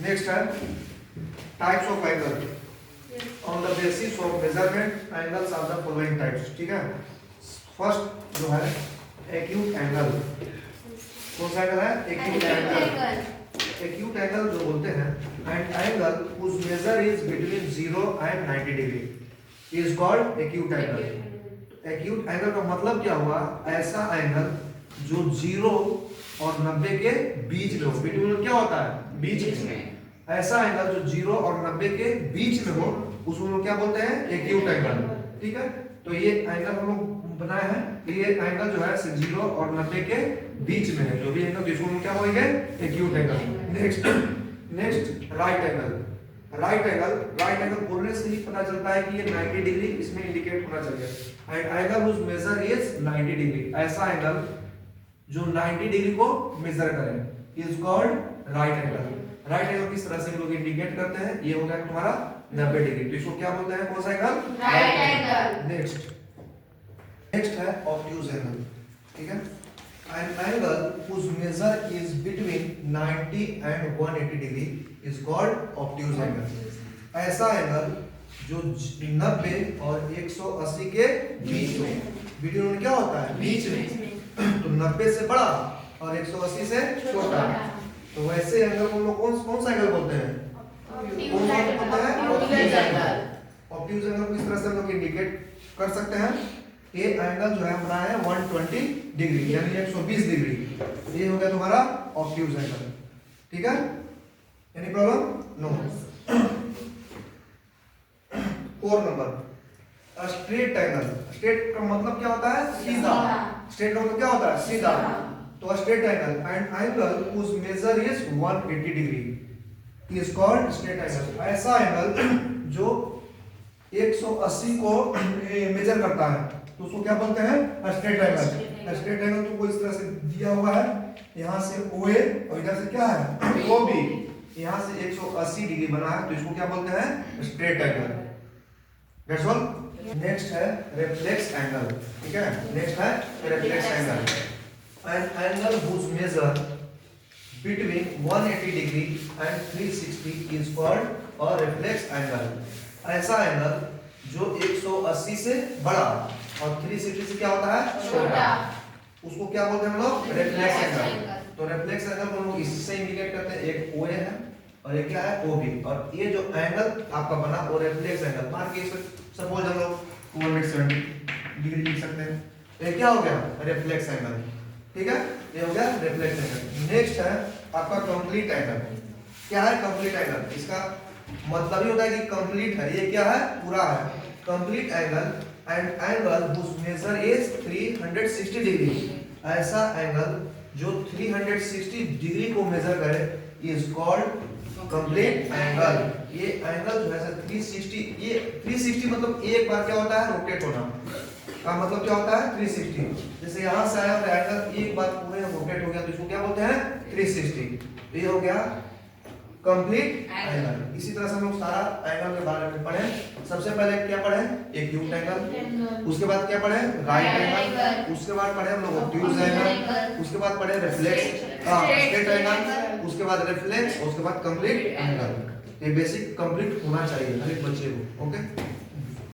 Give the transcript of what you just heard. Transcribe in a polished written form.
Next है types of angle. On the basis of measurement angles are the following types. ठीक है, first जो है एक्यूट एंगल। कौन सा एंगल है? Acute angle. एक्यूट एंगल जो बोलते हैं, and angle whose measure is between 0 and 90 degree is called acute angle। Acute angle का मतलब क्या हुआ? ऐसा एंगल जो 0 और 90 के बीच में हो। बिटवीन क्या होता है? बीच में। ऐसा एंगल जो 0 और 90 के बीच में हो उसको हम क्या बोलते हैं? Acute angle. ठीक है, तो ये एंगल हम लोग बनाया है, ये एंगल जो है 0 और 90 के बीच में है। जो भी एंगल जिसको हम क्या बोलेंगे? Acute angle. Next right angle. Right angle बोलने से ही पता चलता है कि ये 90 डिग्री इसमें इंडिकेट होना चाहिए। And angle whose measure is 90 degree. ऐसा एंगल जो 90 डिग्री को मेजर करे is called right angle. Right angle किस तरह से हम लोग इंडिकेट करते हैं? ये हो गया तुम्हारा 90 डिग्री, तो इसको क्या बोलते हैं? कौन सा एंगल? Right angle. नेक्स्ट है ऑब्ट्यूज एंगल। ठीक है, an angle whose measure is between 90 and 180 degree is called obtuse angle। ऐसा एंगल जो 90 और 180 के बीच में, बीच में क्या होता है? बीच में। तो 90 से बड़ा और 180 से छोटा, तो वैसे एंगल को हम लोग कौन सा एंगल बोलते हैं? कौन सा होता है? Obtuse angle. ऑब्ट्यूज एंगल को इस तरह से हम लोग इंडिकेट कर सकते हैं। ये एंगल जो है हमारा है 120 डिग्री यानी 120 डिग्री। ये हो गया तुम्हारा ऑब्ट्यूज एंगल। ठीक है, any problem? No. 4 number straight angle. Straight का मतलब क्या होता है? सीधा। स्ट्रेट का मतलब क्या होता है? सीधा। तो straight angle and angle whose measure is 180 degree is called straight angle. ऐसा एंगल जो 180 को मेजर करता है तो उसको क्या बोलते हैं? Straight angle. स्ट्रेट एंगल तुमको इस तरह से दिया हुआ है, यहाँ से OA और इधर से क्या है? OB। यहाँ से 180 डिग्री बना है तो इसको क्या बोलते हैं? Straight angle. That's all. Next है रिफ्लेक्स एंगल। ठीक है, नेक्स्ट है reflex angle. An angle whose measure between 180 degree and 360 is called a reflex angle। ऐसा एंगल जो 180 से बड़ा और 360 से क्या होता है? छोटा, उसको क्या बोलते हैं हम लोग? Reflex angle. तो रिफ्लेक्स एंगल को हम लोग इससे इंडिकेट करते हैं। एक OA है और एक क्या है? OB। और ये जो एंगल आपका बना वो रिफ्लेक्स एंगल। मान के सपोज हम लोग 270 डिग्री लिख सकते हैं, तो ये क्या हो गया? Reflex angle. ठीक है, ये हो गया रिफ्लेक्स एंगल। नेक्स्ट है आपका कंप्लीट एंगल। क्या है कंप्लीट एंगल? इसका मतलब ही होता है कि कंप्लीट है, ये क्या है? पूरा है। Complete angle and angle whose measure is 360 degree. ऐसा एंगल जो 360 डिग्री को मेजर करे is called कंप्लीट एंगल। ये एंगल जो है 360, ये 360 मतलब एक बार क्या होता है? रोटेट होना का मतलब क्या होता है? 360। जैसे यहाँ से आया तो एंगल एक बार पूरे रोटेट हो गया तो इसको क्या बोलते हैं? 360। ये हो गया कंप्लीट एंगल। इसी तरह से हम लोग सारा एंगल के बारे में पढ़े। सबसे पहले क्या पढ़े? Acute angle. उसके बाद क्या पढ़े? Right angle. उसके बाद पढ़े हम लोग ऑब्ट्यूज एंगल। उसके बाद पढ़े रिफ्लेक्स स्ट्रेट एंगल। उसके बाद रिफ्लेक्स, उसके बाद कंप्लीट एंगल। ये बेसिक कंप्लीट होना चाहिए हर एक बच्चे को। ओके।